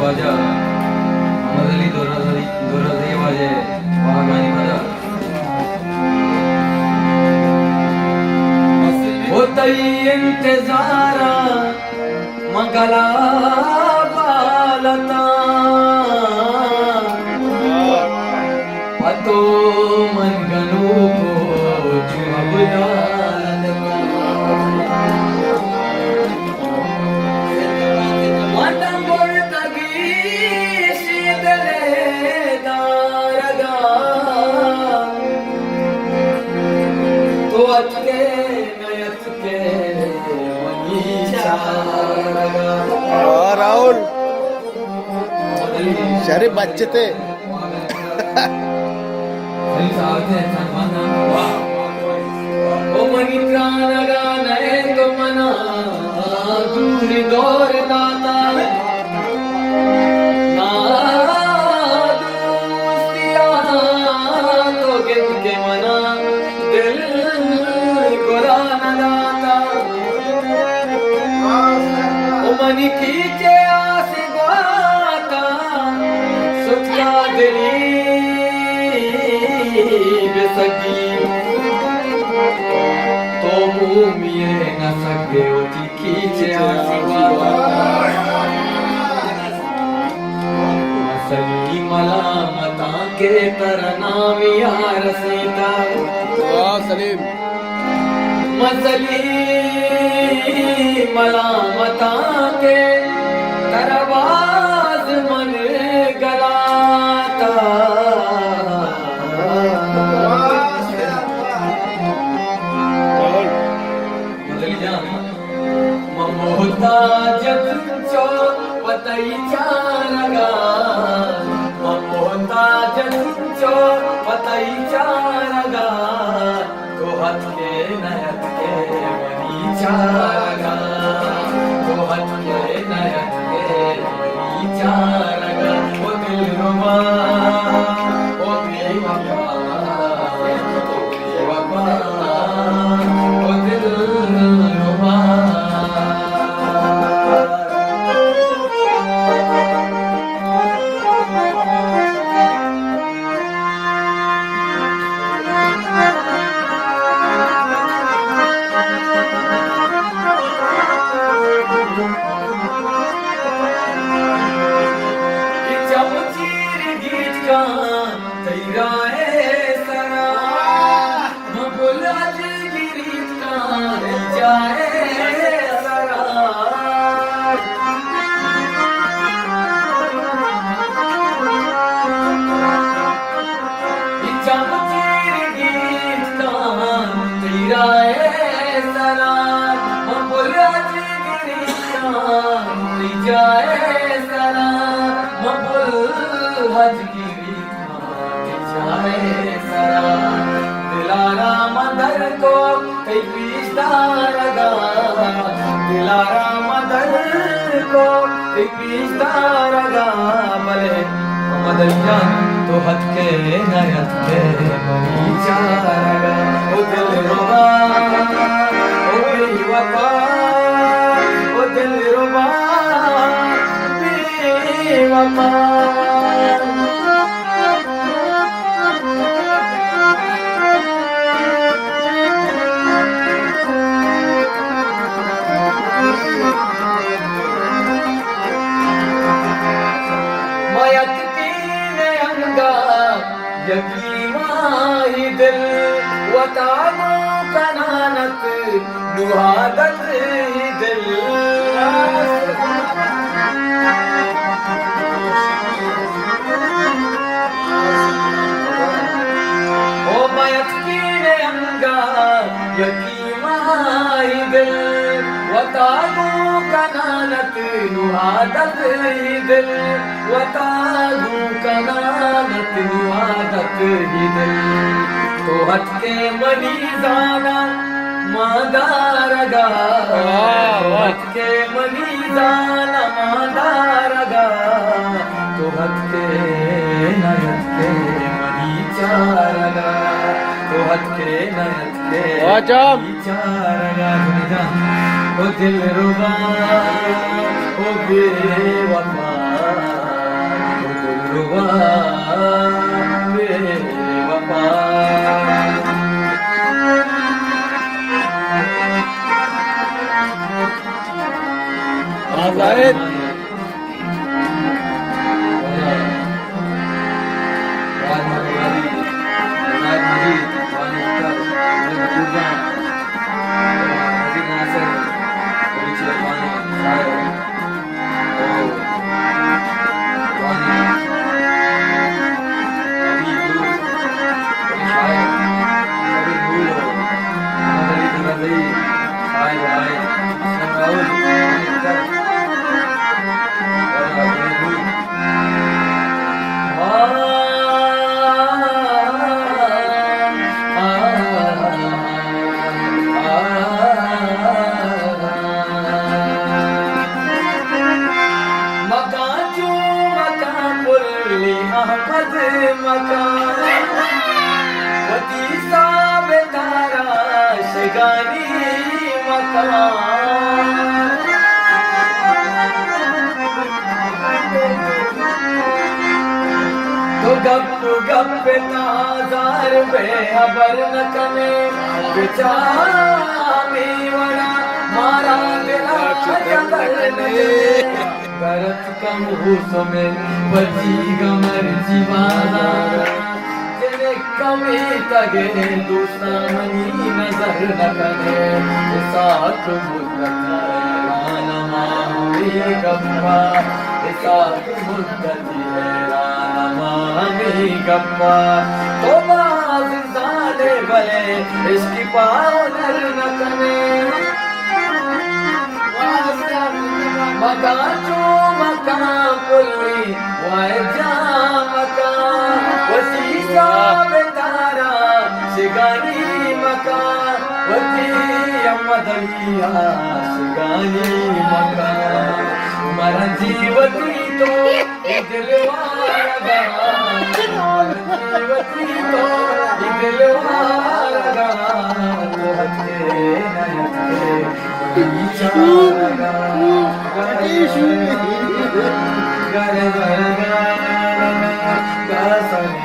वाजा मदली दोरा दे वाजे वागानी मदा होतई इंतजारा मगला बालता पतो मन गनु को जुबला राहुल शरीफ बच्चे थे ओ मनी प्राणगा नए तो मना दूरी दौर दाता ना दोस्तिया तो के मना दिल कुरान दाता ओ मनी खींचे आस गाता सुखा दिली बेसगी तो मुमिये न सके ओती खींचे मसली मलामता के तरनाम यार सीता सलीम मसली मलामता के तरवाज मन गलाता मोहताज तुझो पतई चारगा मोहताज तुझो पतई चारगा तो हथ के नयत के वही चारगा तो हथ के नयत के वही चारगा ओ दिल रुबा ओ बेवफा ओ बेवफा ओ दिल रुबा दिलारा मदर को कई पीसदारगा दिलारा मदर को कई पीसदारगा भले मदलिया तो हथ के नयत के मनी चारगा ओ दिल रुबा ओ बेवफा ओ दिल रुबा बेवफा यकीमाही दिल वतानो कनानत दुहादत ही दिल ओ मयकीन अंगा यकीमाही दिल वतानो कनानत दुहादत ही दिल वतानो कनानत दुहादत ही दिल तो हट के मरीजाना मादारगा हट के मरीजाना मादारगा तो हट के नयत के मरी चारगा तो हट के नयत के मरी चारगा ओ दिल रुबा ओ बेवफा आज आहेत. अहमद मकान वती साबेदारा शिगानी मकान तो गप ताजार बे अबर न कने बेचामी वड़ा मारा दिला करत कम हुसो में बची गमर जीवाना तेरे कमी तगे दूसरा मनी नजर न करे साथ मुद्दत राना मामी गप्पा साथ मुद्दत राना मामी गप्पा तो बाज साले भले इसकी पावनर न करे मकाचो मका पुली वाजा मका वसीसा बेतारा शिगानी मका वती अम्मदलिया शिगानी मका मरा जीवती तो दिलवारा जीवती तो दिलवारा हते नयते विचारा Gara gara gara gara gara